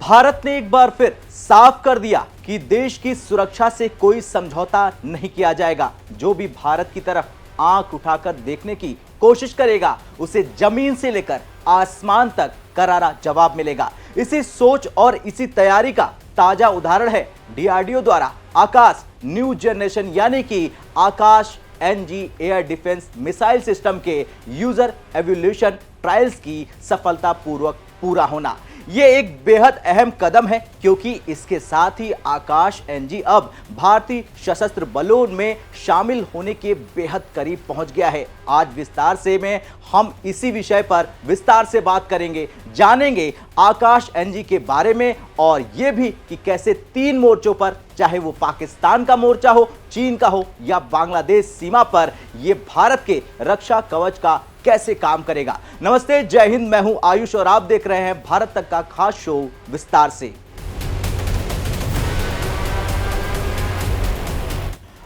भारत ने एक बार फिर साफ कर दिया कि देश की सुरक्षा से कोई समझौता नहीं किया जाएगा। जो भी भारत की तरफ आंख उठाकर देखने की कोशिश करेगा उसे जमीन से लेकर आसमान तक करारा जवाब मिलेगा। इसी सोच और इसी तैयारी का ताजा उदाहरण है डीआरडीओ द्वारा आकाश न्यू जनरेशन यानी कि Akash NG air defence missile system के यूजर एवोल्यूशन ट्रायल्स की सफलतापूर्वक पूरा होना। ये एक बेहद अहम कदम है क्योंकि इसके साथ ही आकाश एनजी अब भारतीय सशस्त्र बलों में शामिल होने के बेहद करीब पहुंच गया है। आज विस्तार से हम इसी विषय पर विस्तार से बात करेंगे, जानेंगे आकाश एनजी के बारे में और ये भी कि कैसे 3 मोर्चों पर, चाहे वो पाकिस्तान का मोर्चा हो, चीन का हो या बांग्लादेश सीमा पर, ये भारत के रक्षा कवच का कैसे काम करेगा। नमस्ते, जय हिंद, मैं हूं आयुष और आप देख रहे हैं भारत तक का खास शो विस्तार से।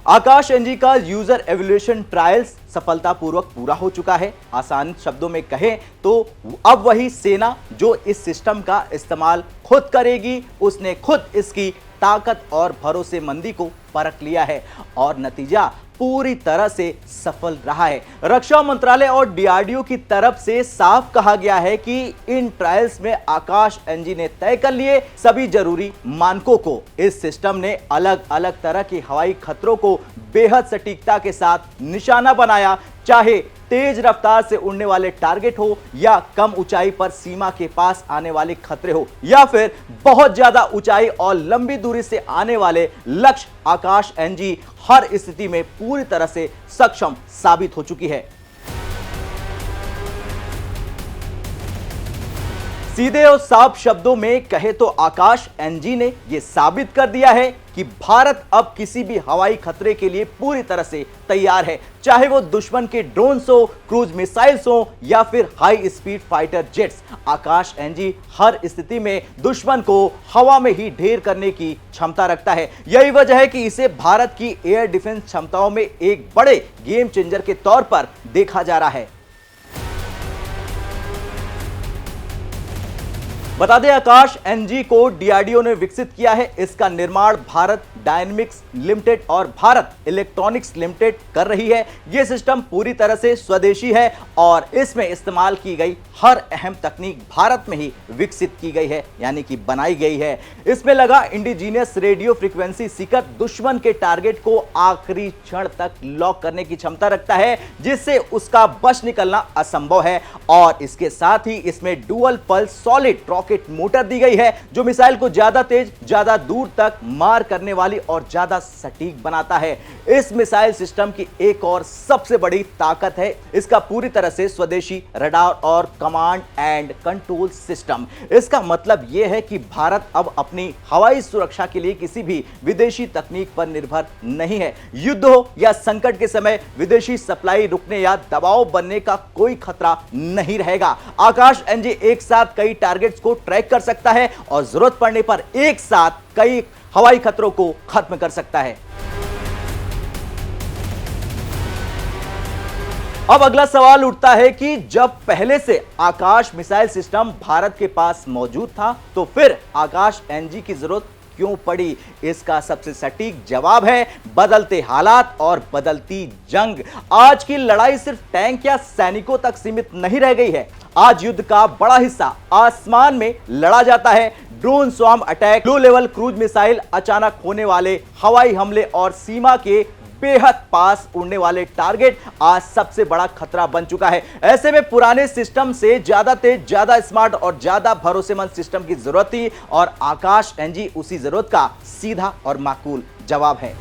आकाश एनजी का यूजर एवोल्यूशन ट्रायल्स सफलतापूर्वक पूरा हो चुका है। आसान शब्दों में कहें तो अब वही सेना जो इस सिस्टम का इस्तेमाल खुद करेगी, उसने खुद इसकी ताकत और भरोसेमंदी को परख लिया है और नतीजा पूरी तरह से सफल रहा है। रक्षा मंत्रालय और डीआरडीओ की तरफ से साफ कहा गया है कि इन ट्रायल्स में आकाश एनजी ने तय कर लिए सभी जरूरी मानकों को। इस सिस्टम ने अलग अलग तरह के हवाई खतरों को बेहद सटीकता के साथ निशाना बनाया, चाहे तेज रफ्तार से उड़ने वाले टारगेट हो या कम ऊंचाई पर सीमा के पास आने वाले खतरे हो या फिर बहुत ज्यादा ऊंचाई और लंबी दूरी से आने वाले लक्ष्य। आकाश एनजी हर स्थिति में पूरी तरह से सक्षम साबित हो चुकी है। सीधे और साफ शब्दों में कहे तो आकाश एनजी ने यह साबित कर दिया है कि भारत अब किसी भी हवाई खतरे के लिए पूरी तरह से तैयार है, चाहे वो दुश्मन के ड्रोन्स हो, क्रूज मिसाइल्स हो या फिर हाई स्पीड फाइटर जेट्स। आकाश एनजी हर स्थिति में दुश्मन को हवा में ही ढेर करने की क्षमता रखता है। यही वजह है कि इसे भारत की एयर डिफेंस क्षमताओं में एक बड़े गेम चेंजर के तौर पर देखा जा रहा है। बता दें, आकाश एनजी को डीआरडीओ ने विकसित किया है। इसका निर्माण भारत डायनेमिक्स लिमिटेड और भारत इलेक्ट्रॉनिक्स लिमिटेड कर रही है। यह सिस्टम पूरी तरह से स्वदेशी है और इसमें इस्तेमाल की गई हर अहम तकनीक भारत में ही विकसित की गई है, यानी कि बनाई गई है। इसमें लगा इंडिजीनियस रेडियो फ्रीक्वेंसी सीकर दुश्मन के टारगेट को आखिरी क्षण तक लॉक करने की क्षमता रखता है, जिससे उसका बच निकलना असंभव है। और इसके साथ ही इसमें dual pulse solid rocket motor दी गई है जो मिसाइल को ज्यादा तेज, ज्यादा दूर तक मार करने वाली और ज्यादा सटीक बनाता है। इस मिसाइल सिस्टम की एक और सबसे बड़ी ताकत है इसका पूरी तरह से स्वदेशी रडार और कमांड एंड कंट्रोल सिस्टम। इसका मतलब यह है कि भारत अब अपनी हवाई सुरक्षा के लिए किसी भी विदेशी तकनीक पर निर्भर नहीं है। युद्ध हो या संकट के समय विदेशी सप्लाई रुकने या दबाव बनने का कोई खतरा नहीं रहेगा। आकाश एनजी एक साथ कई टारगेट्स को ट्रैक कर सकता है और जरूरत पड़ने पर एक साथ कई हवाई खतरों को खत्म कर सकता है। अब अगला सवाल उठता है कि जब पहले से आकाश मिसाइल सिस्टम भारत के पास मौजूद था तो फिर आकाश एनजी की जरूरत क्यों पड़ी? इसका सबसे सटीक जवाब है बदलते हालात और बदलती जंग। आज की लड़ाई सिर्फ टैंक या सैनिकों तक सीमित नहीं रह गई है। आज युद्ध का बड़ा हिस्सा आसमान में लड़ा जाता है। Drone swarm attack, low level cruise missile, अचानक होने वाले हवाई हमले और सीमा के बेहद पास उड़ने वाले टारगेट आज सबसे बड़ा खतरा बन चुका है। ऐसे में पुराने सिस्टम से ज्यादा तेज, ज्यादा स्मार्ट और ज्यादा भरोसेमंद सिस्टम की जरूरत थी और आकाश एनजी उसी जरूरत का सीधा और माकूल जवाब है।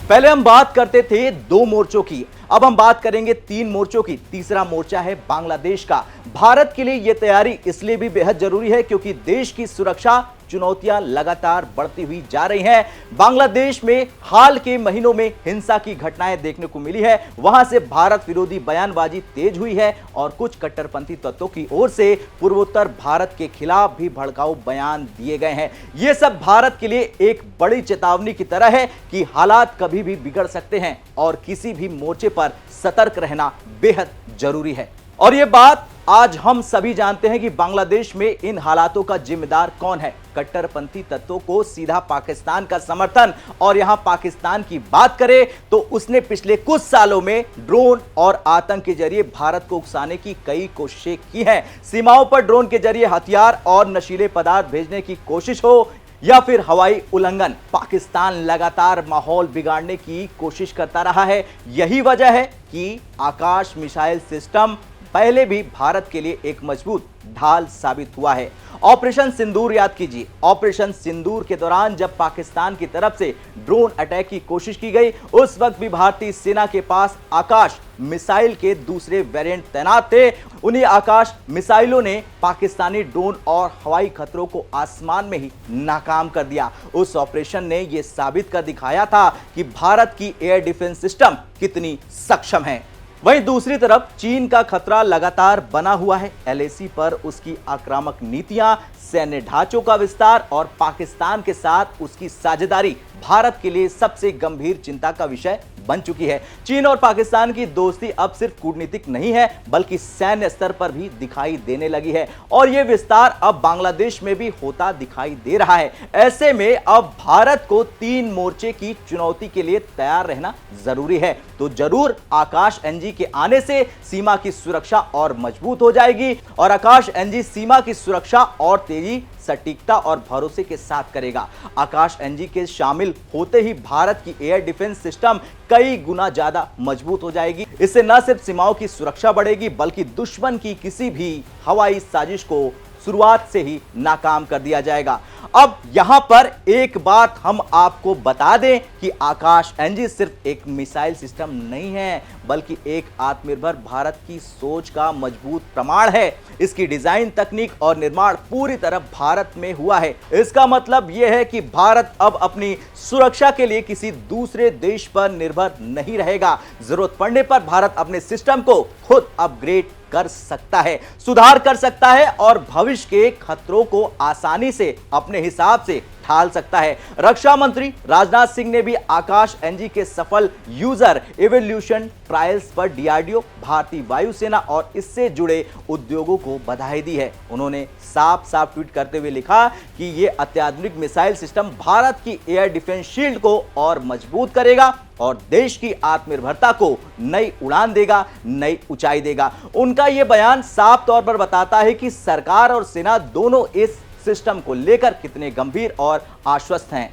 पहले हम बात करते थे 2 मोर्चों की, अब हम बात करेंगे 3 मोर्चों की। तीसरा मोर्चा है बांग्लादेश का। भारत के लिए यह तैयारी इसलिए भी बेहद जरूरी है क्योंकि देश की सुरक्षा चुनौतियां लगातार बढ़ती हुई जा रही हैं। बांग्लादेश में हाल के महीनों में हिंसा की घटनाएं देखने को मिली है। वहां से भारत विरोधी बयानबाजी तेज हुई है और कुछ कट्टरपंथी तत्वों की ओर से पूर्वोत्तर भारत के खिलाफ भी भड़काऊ बयान दिए गए हैं। यह सब भारत के लिए एक बड़ी चेतावनी की तरह है कि हालात कभी भी बिगड़ सकते हैं और किसी भी मोर्चे पर सतर्क रहना बेहद जरूरी है। और यह बात आज हम सभी जानते हैं कि बांग्लादेश में इन हालातों का जिम्मेदार कौन है। कट्टरपंथी तत्वों को सीधा पाकिस्तान का समर्थन। और यहां पाकिस्तान की बात करें तो उसने पिछले कुछ सालों में ड्रोन और आतंक के जरिए भारत को उकसाने की कई कोशिशें की हैं। सीमाओं पर ड्रोन के जरिए हथियार और नशीले पदार्थ भेजने की कोशिश हो या फिर हवाई उल्लंघन, पाकिस्तान लगातार माहौल बिगाड़ने की कोशिश करता रहा है। यही वजह है कि आकाश मिसाइल सिस्टम पहले भी भारत के लिए एक मजबूत ढाल साबित हुआ है। ऑपरेशन सिंदूर याद कीजिए। ऑपरेशन सिंदूर के दौरान जब पाकिस्तान की तरफ से ड्रोन अटैक की कोशिश की गई, उस वक्त भी भारतीय सेना के पास आकाश मिसाइल के दूसरे वेरिएंट तैनात थे। उन्हीं आकाश मिसाइलों ने पाकिस्तानी ड्रोन और हवाई खतरों को आसमान में ही नाकाम कर दिया। उस ऑपरेशन ने यह साबित कर दिखाया था कि भारत की एयर डिफेंस सिस्टम कितनी सक्षम है। वहीं दूसरी तरफ चीन का खतरा लगातार बना हुआ है। एलएसी पर उसकी आक्रामक नीतियां, सैन्य ढांचों का विस्तार और पाकिस्तान के साथ उसकी साझेदारी भारत के लिए सबसे गंभीर चिंता का विषय बन चुकी है। चीन और पाकिस्तान की दोस्ती अब सिर्फ कूटनीतिक नहीं है बल्कि सैन्य स्तर पर भी दिखाई देने लगी है और यह विस्तार अब बांग्लादेश में भी होता दिखाई दे रहा है। ऐसे में अब भारत को 3 मोर्चे की चुनौती के लिए तैयार रहना जरूरी है। तो जरूर आकाश एनजी के आने से सीमा की सुरक्षा और मजबूत हो जाएगी और आकाश एनजी सीमा की सुरक्षा और तेजी, सटीकता और भरोसे के साथ करेगा। आकाश एनजी के शामिल होते ही भारत की एयर डिफेंस सिस्टम कई गुना ज्यादा मजबूत हो जाएगी। इससे न सिर्फ सीमाओं की सुरक्षा बढ़ेगी बल्कि दुश्मन की किसी भी हवाई साजिश को शुरुआत से ही नाकाम कर दिया जाएगा। अब यहां पर एक बात हम आपको बता दें कि आकाश एनजी सिर्फ एक मिसाइल सिस्टम नहीं है बल्कि एक आत्मनिर्भर भारत की सोच का मजबूत प्रमाण है। इसकी डिजाइन, तकनीक और निर्माण पूरी तरह भारत में हुआ है। इसका मतलब यह है कि भारत अब अपनी सुरक्षा के लिए किसी दूसरे देश पर निर्भर नहीं रहेगा। जरूरत पड़ने पर भारत अपने सिस्टम को खुद अपग्रेड कर सकता है, सुधार कर सकता है और भविष्य के खतरों को आसानी से अपने हिसाब से ढाल सकता है। रक्षा मंत्री राजनाथ सिंह ने भी आकाश एनजी के सफल यूजर इवोल्यूशन ट्रायल्स पर डीआरडीओ, भारतीय वायुसेना और इससे जुड़े उद्योगों को बधाई दी है। उन्होंने साफ साफ ट्वीट करते हुए लिखा कि यह अत्याधुनिक मिसाइल सिस्टम भारत की एयर डिफेंस शील्ड को और मजबूत करेगा और देश की आत्मनिर्भरता को नई उड़ान देगा, नई ऊंचाई देगा। उनका यह बयान साफ तौर पर बताता है कि सरकार और सेना दोनों इस सिस्टम को लेकर कितने गंभीर और आश्वस्त हैं।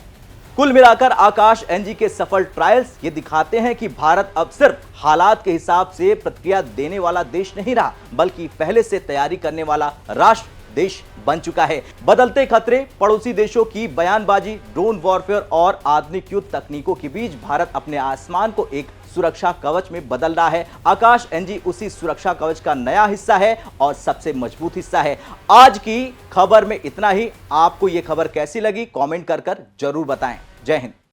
कुल मिलाकर आकाश एनजी के सफल ट्रायल्स ये दिखाते हैं कि भारत अब सिर्फ हालात के हिसाब से प्रतिक्रिया देने वाला देश नहीं रहा बल्कि पहले से तैयारी करने वाला राष्ट्र देश बन चुका है। बदलते खतरे, पड़ोसी देशों की बयानबाजी, ड्रोन वॉरफेयर और आधुनिक युद्ध तकनीकों के बीच भारत अपने आसमान को एक सुरक्षा कवच में बदल रहा है। आकाश एनजी उसी सुरक्षा कवच का नया हिस्सा है और सबसे मजबूत हिस्सा है। आज की खबर में इतना ही। आपको यह खबर कैसी लगी कमेंट कर जरूर बताएं। जय हिंद।